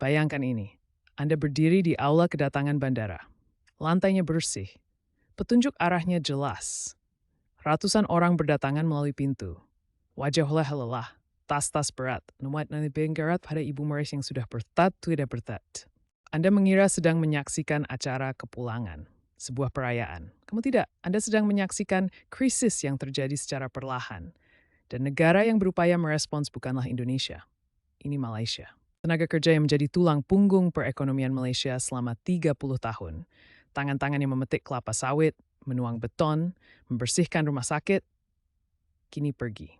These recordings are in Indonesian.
Bayangkan ini, Anda berdiri di aula kedatangan bandara. Lantainya bersih, petunjuk arahnya jelas. Ratusan orang berdatangan melalui pintu. Wajah lelah, tas-tas berat, memuat bengkerat pada ibu meres yang sudah tidak bertat. Anda mengira sedang menyaksikan acara kepulangan, sebuah perayaan. Kamu tidak, Anda sedang menyaksikan krisis yang terjadi secara perlahan. Dan negara yang berupaya merespons bukanlah Indonesia, ini Malaysia. Tenaga kerja yang menjadi tulang punggung perekonomian Malaysia selama 30 tahun. Tangan-tangan yang memetik kelapa sawit, menuang beton, membersihkan rumah sakit, kini pergi.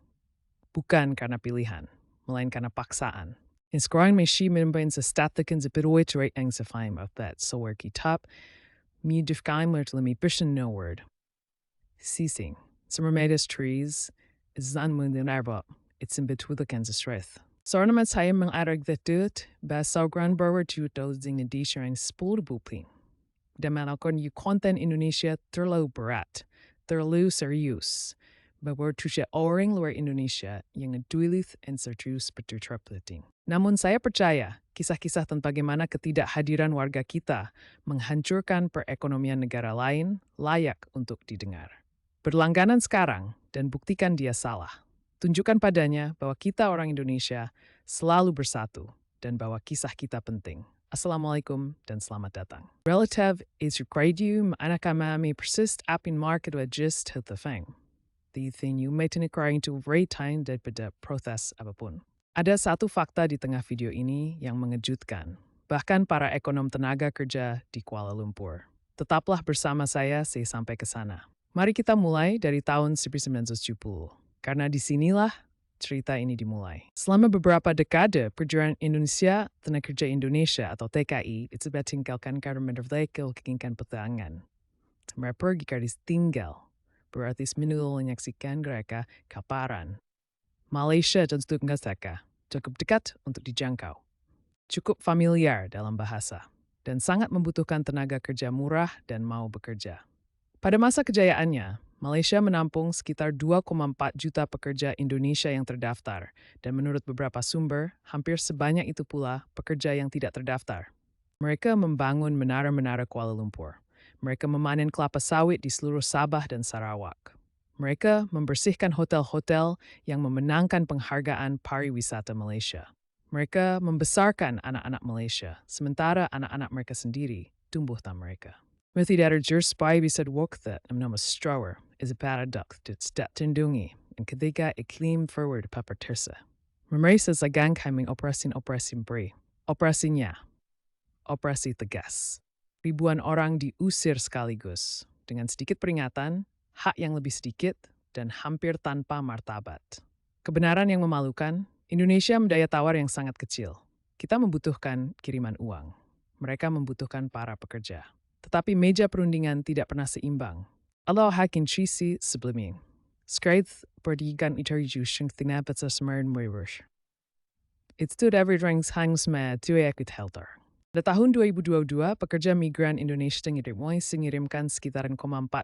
Bukan karena pilihan, melainkan karena paksaan. Sekarang masih membenarkan sepenuhnya cerai yang sefaim of that soal kitab, menyedihkan mertelemi person no word. Ceasing. Semermedes trees, izan mendenarbab, it's in between the Kansas strength. Seorang saya mengarag detut, basauran bawa juto zing di syarang 10 bupin. Dan melakukan konten Indonesia terlalu berat, terlalu serius. Bahwa tusya orang luar Indonesia yang ngeduilit and serius berterplating. Namun saya percaya kisah-kisah tentang bagaimana ketidakhadiran warga kita menghancurkan perekonomian negara lain layak untuk didengar. Berlangganan sekarang dan buktikan dia salah. Tunjukkan padanya bahwa kita orang Indonesia selalu bersatu dan bahwa kisah kita penting. Assalamualaikum dan selamat datang. Relative is required anak kami persist up in market with just the thing. The thing you made in to retain daripada protes apapun. Ada satu fakta di tengah video ini yang mengejutkan. Bahkan para ekonom tenaga kerja di Kuala Lumpur. Tetaplah bersama saya sampai ke sana. Mari kita mulai dari tahun 1970. Karena disinilah cerita ini dimulai. Selama beberapa dekade, perjuangan Indonesia, Tenaga Kerja Indonesia atau TKI, itu tinggalkan karena merdeka keinginan petangan. Mereka pergi karena tinggal. Berarti menyaksikan mereka kaparan. Malaysia dan Tunggastaka cukup dekat untuk dijangkau. Cukup familiar dalam bahasa. Dan sangat membutuhkan tenaga kerja murah dan mau bekerja. Pada masa kejayaannya, Malaysia menampung sekitar 2,4 juta pekerja Indonesia yang terdaftar. Dan menurut beberapa sumber, hampir sebanyak itu pula pekerja yang tidak terdaftar. Mereka membangun menara-menara Kuala Lumpur. Mereka memanen kelapa sawit di seluruh Sabah dan Sarawak. Mereka membersihkan hotel-hotel yang memenangkan penghargaan pariwisata Malaysia. Mereka membesarkan anak-anak Malaysia, sementara anak-anak mereka sendiri tumbuh tanpa mereka. Tidak spy bisa that nama Strower is a paradox that tindungi dan ketika iklim forward papertersa. Memerisa zagang kami operasi beri. Operasinya, operasi tegas. Ribuan orang diusir sekaligus, dengan sedikit peringatan, hak yang lebih sedikit, dan hampir tanpa martabat. Kebenaran yang memalukan, Indonesia mendaya tawar yang sangat kecil. Kita membutuhkan kiriman uang. Mereka membutuhkan para pekerja. Tetapi meja perundingan tidak pernah seimbang. Allah hakin cisi sebelumnya. Skreit perdigan itariju syengtina betsa semarin meriwers. It stood every drinks hangs me tue ekut helter. Pada tahun 2022, pekerja migran Indonesia mengirimkan sekitar 4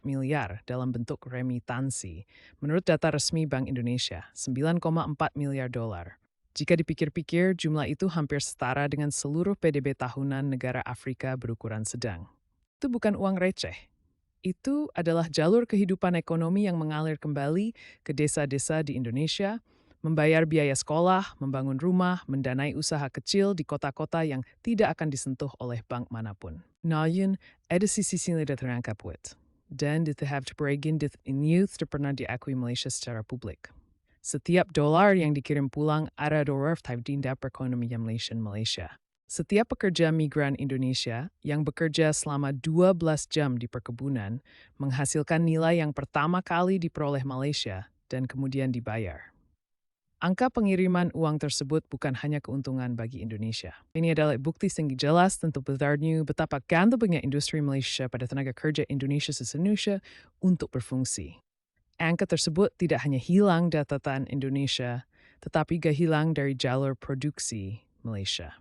miliar dalam bentuk remitansi. Menurut data resmi Bank Indonesia, 9,4 miliar dolar. Jika dipikir-pikir, jumlah itu hampir setara dengan seluruh PDB tahunan negara Afrika berukuran sedang. Itu bukan uang receh. Itu adalah jalur kehidupan ekonomi yang mengalir kembali ke desa-desa di Indonesia, membayar biaya sekolah, membangun rumah, mendanai usaha kecil di kota-kota yang tidak akan disentuh oleh bank manapun. Namun, ada sisi yang tidak terangkat buat. Dan ditahap terperagin in youth pernah diakui Malaysia secara publik. Setiap dolar yang dikirim pulang ada dolar dinda perekonomian Malaysia. Setiap pekerja migran Indonesia yang bekerja selama 12 jam di perkebunan menghasilkan nilai yang pertama kali diperoleh Malaysia dan kemudian dibayar. Angka pengiriman uang tersebut bukan hanya keuntungan bagi Indonesia. Ini adalah bukti yang jelas tentang betapa gantungnya industri Malaysia pada tenaga kerja Indonesia sesenusia untuk berfungsi. Angka tersebut tidak hanya hilang dari catatan Indonesia, tetapi juga hilang dari jalur produksi Malaysia.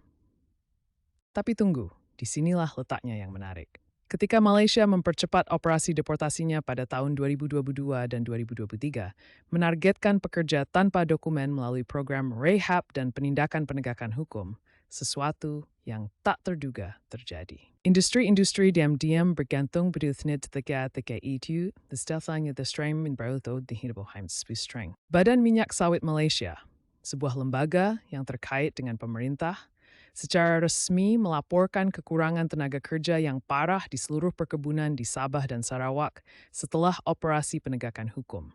Tapi tunggu, disinilah letaknya yang menarik. Ketika Malaysia mempercepat operasi deportasinya pada tahun 2022 dan 2023, menargetkan pekerja tanpa dokumen melalui program rehab dan penindakan penegakan hukum, sesuatu yang tak terduga terjadi. Industri-industri diam-diam bergantung beruthnet teka-teka itu, destalanya stream in berutho di Streng. Badan Minyak Sawit Malaysia, sebuah lembaga yang terkait dengan pemerintah, secara resmi melaporkan kekurangan tenaga kerja yang parah di seluruh perkebunan di Sabah dan Sarawak setelah operasi penegakan hukum.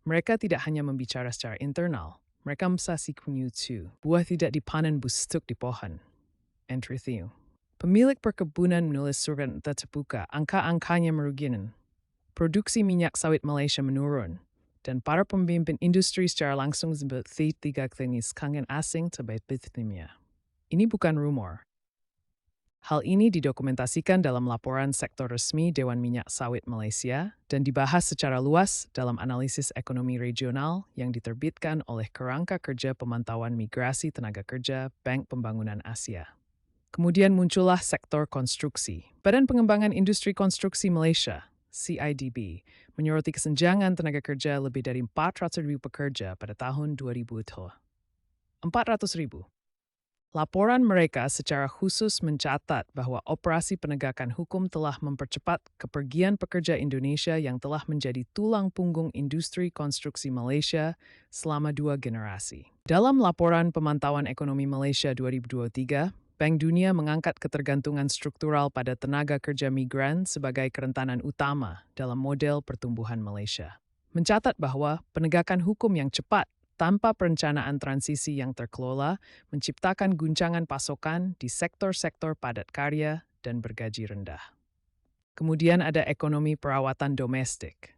Mereka tidak hanya membicara secara internal, mereka mesasi kunyutu. Buah tidak dipanen busuk di pohon. Entry Theo. Pemilik perkebunan menulis surat terbuka, angka-angkanya merugikan. Produksi minyak sawit Malaysia menurun, dan para pemimpin industri secara langsung sebut tiga klinis kangen asing terbaik Bithimia. Ini bukan rumor. Hal ini didokumentasikan dalam laporan sektor resmi Dewan Minyak Sawit Malaysia dan dibahas secara luas dalam analisis ekonomi regional yang diterbitkan oleh Kerangka Kerja Pemantauan Migrasi Tenaga Kerja Bank Pembangunan Asia. Kemudian muncullah sektor konstruksi. Badan Pengembangan Industri Konstruksi Malaysia, CIDB, menyoroti kesenjangan tenaga kerja lebih dari 400,000 pekerja pada tahun 2020. 400,000. Laporan mereka secara khusus mencatat bahwa operasi penegakan hukum telah mempercepat kepergian pekerja Indonesia yang telah menjadi tulang punggung industri konstruksi Malaysia selama 2 generasi. Dalam laporan Pemantauan Ekonomi Malaysia 2023, Bank Dunia mengangkat ketergantungan struktural pada tenaga kerja migran sebagai kerentanan utama dalam model pertumbuhan Malaysia. Mencatat bahwa penegakan hukum yang cepat tanpa perencanaan transisi yang terkelola menciptakan guncangan pasokan di sektor-sektor padat karya dan bergaji rendah. Kemudian ada ekonomi perawatan domestik.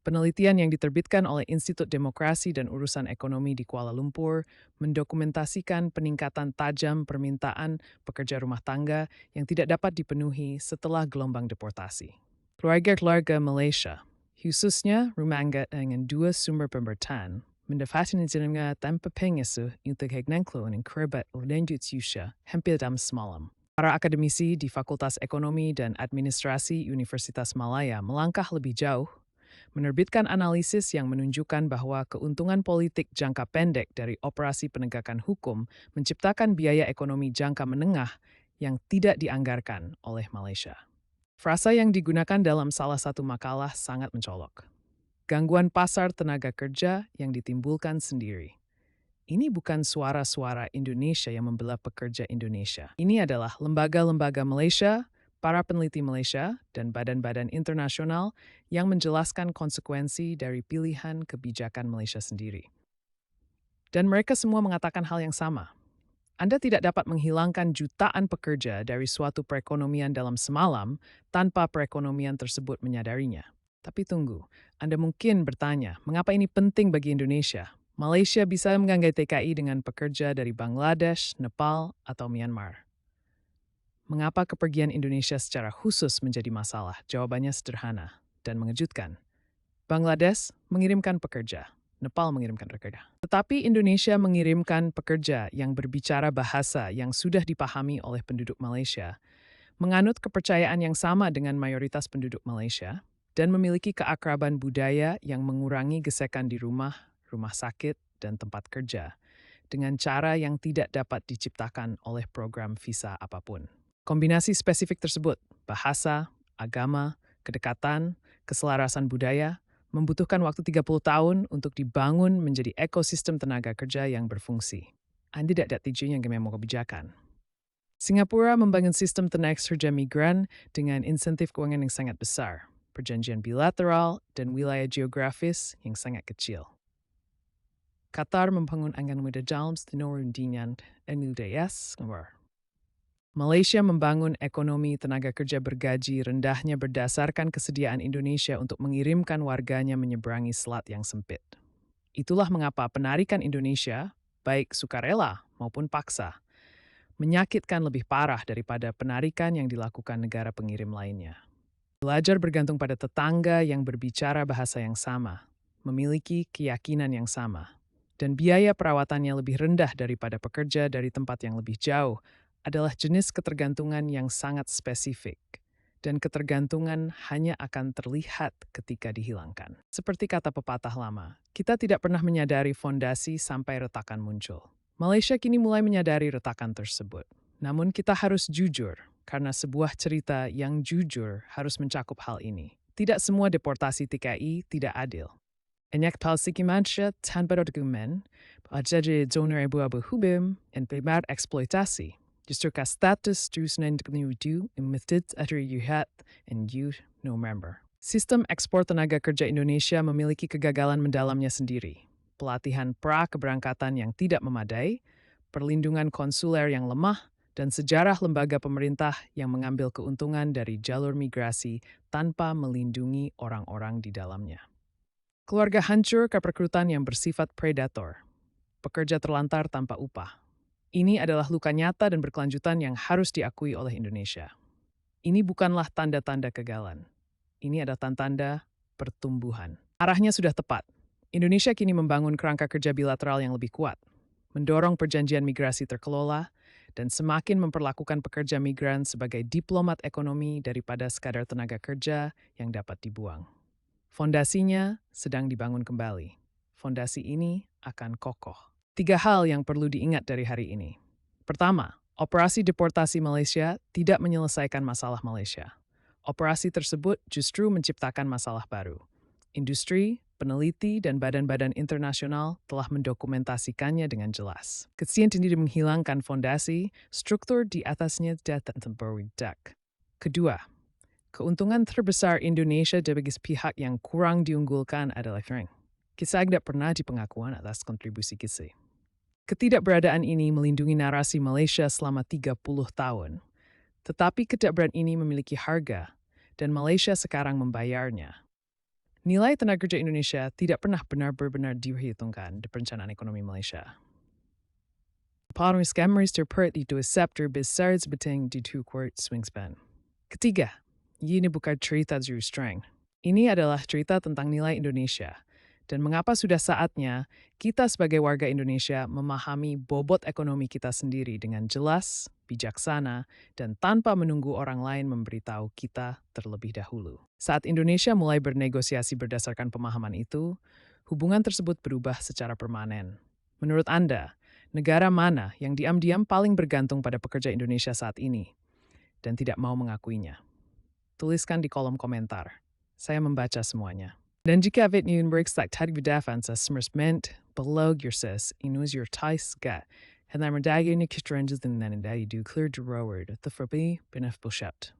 Penelitian yang diterbitkan oleh Institut Demokrasi dan Urusan Ekonomi di Kuala Lumpur mendokumentasikan peningkatan tajam permintaan pekerja rumah tangga yang tidak dapat dipenuhi setelah gelombang deportasi. Keluarga-keluarga Malaysia, khususnya rumah tangga dengan 2 sumber pemberitaan, mendapatkan jenengan tanpa pengesu untuk hegnangklo dan kerabat lanjut usia hampir dalam semalam. Para akademisi di Fakultas Ekonomi dan Administrasi Universitas Malaya melangkah lebih jauh, menerbitkan analisis yang menunjukkan bahwa keuntungan politik jangka pendek dari operasi penegakan hukum menciptakan biaya ekonomi jangka menengah yang tidak dianggarkan oleh Malaysia. Frasa yang digunakan dalam salah satu makalah sangat mencolok. Gangguan pasar tenaga kerja yang ditimbulkan sendiri. Ini bukan suara-suara Indonesia yang membelah pekerja Indonesia. Ini adalah lembaga-lembaga Malaysia, para peneliti Malaysia, dan badan-badan internasional yang menjelaskan konsekuensi dari pilihan kebijakan Malaysia sendiri. Dan mereka semua mengatakan hal yang sama. Anda tidak dapat menghilangkan jutaan pekerja dari suatu perekonomian dalam semalam tanpa perekonomian tersebut menyadarinya. Tapi tunggu, Anda mungkin bertanya, mengapa ini penting bagi Indonesia? Malaysia bisa mengganggu TKI dengan pekerja dari Bangladesh, Nepal, atau Myanmar. Mengapa kepergian Indonesia secara khusus menjadi masalah? Jawabannya sederhana dan mengejutkan. Bangladesh mengirimkan pekerja, Nepal mengirimkan pekerja. Tetapi Indonesia mengirimkan pekerja yang berbicara bahasa yang sudah dipahami oleh penduduk Malaysia, menganut kepercayaan yang sama dengan mayoritas penduduk Malaysia, dan memiliki keakraban budaya yang mengurangi gesekan di rumah, rumah sakit, dan tempat kerja, dengan cara yang tidak dapat diciptakan oleh program visa apapun. Kombinasi spesifik tersebut, bahasa, agama, kedekatan, keselarasan budaya, membutuhkan waktu 30 tahun untuk dibangun menjadi ekosistem tenaga kerja yang berfungsi. Anda tidak ada tujuan yang mau kebijakan. Singapura membangun sistem tenaga kerja migran dengan insentif keuangan yang sangat besar, perjanjian bilateral, dan wilayah geografis yang sangat kecil. Qatar membangun anggaran muda dalam tenor undingan NUDS. Malaysia membangun ekonomi tenaga kerja bergaji rendahnya berdasarkan kesediaan Indonesia untuk mengirimkan warganya menyeberangi selat yang sempit. Itulah mengapa penarikan Indonesia, baik sukarela maupun paksa, menyakitkan lebih parah daripada penarikan yang dilakukan negara pengirim lainnya. Belajar bergantung pada tetangga yang berbicara bahasa yang sama, memiliki keyakinan yang sama, dan biaya perawatannya lebih rendah daripada pekerja dari tempat yang lebih jauh adalah jenis ketergantungan yang sangat spesifik, dan ketergantungan hanya akan terlihat ketika dihilangkan. Seperti kata pepatah lama, kita tidak pernah menyadari fondasi sampai retakan muncul. Malaysia kini mulai menyadari retakan tersebut. Namun kita harus jujur, karena sebuah cerita yang jujur harus mencakup hal ini. Tidak semua deportasi TKI tidak adil. Banyak palsiki manusia tanpa dokumen, jadi zona abu-abu hubim, dan primat eksploitasi. Justru status terus menuju emitted atau yuhat and youth no member. Sistem ekspor tenaga kerja Indonesia memiliki kegagalan mendalamnya sendiri. Pelatihan pra-keberangkatan yang tidak memadai, perlindungan konsuler yang lemah, dan sejarah lembaga pemerintah yang mengambil keuntungan dari jalur migrasi tanpa melindungi orang-orang di dalamnya. Keluarga hancur karena perekrutan yang bersifat predator. Pekerja terlantar tanpa upah. Ini adalah luka nyata dan berkelanjutan yang harus diakui oleh Indonesia. Ini bukanlah tanda-tanda kegagalan. Ini adalah tanda-tanda pertumbuhan. Arahnya sudah tepat. Indonesia kini membangun kerangka kerja bilateral yang lebih kuat, mendorong perjanjian migrasi terkelola, dan semakin memperlakukan pekerja migran sebagai diplomat ekonomi daripada sekadar tenaga kerja yang dapat dibuang. Fondasinya sedang dibangun kembali. Fondasi ini akan kokoh. 3 hal yang perlu diingat dari hari ini. Pertama, operasi deportasi Malaysia tidak menyelesaikan masalah Malaysia. Operasi tersebut justru menciptakan masalah baru. Industri, peneliti, dan badan-badan internasional telah mendokumentasikannya dengan jelas. Kesian tidak menghilangkan fondasi, struktur di atasnya tidak berwidak. Kedua, keuntungan terbesar Indonesia bagi pihak yang kurang diunggulkan adalah ring. Kisah tidak pernah dipengakuan atas kontribusi kisah. Ketidakberadaan ini melindungi narasi Malaysia selama 30 tahun. Tetapi ketidakberadaan ini memiliki harga, dan Malaysia sekarang membayarnya. Nilai tenaga kerja Indonesia tidak pernah benar-benar diperhitungkan di perencanaan ekonomi Malaysia. Para scammers terperti itu sektor besar sebeting di 2 quart swingspan. Ketiga, ini bukan cerita zero strength. Ini adalah cerita tentang nilai Indonesia, dan mengapa sudah saatnya kita sebagai warga Indonesia memahami bobot ekonomi kita sendiri dengan jelas, bijaksana, dan tanpa menunggu orang lain memberitahu kita terlebih dahulu. Saat Indonesia mulai bernegosiasi berdasarkan pemahaman itu, hubungan tersebut berubah secara permanen. Menurut Anda, negara mana yang diam-diam paling bergantung pada pekerja Indonesia saat ini dan tidak mau mengakuinya? Tuliskan di kolom komentar. Saya membaca semuanya. Dan jika vet Nürnberg tadi berdaftar semersment belog yerses inus your tais ga en dan merdagi ni kitrenjes den nan dari du clear de rower the forbi benef bushat.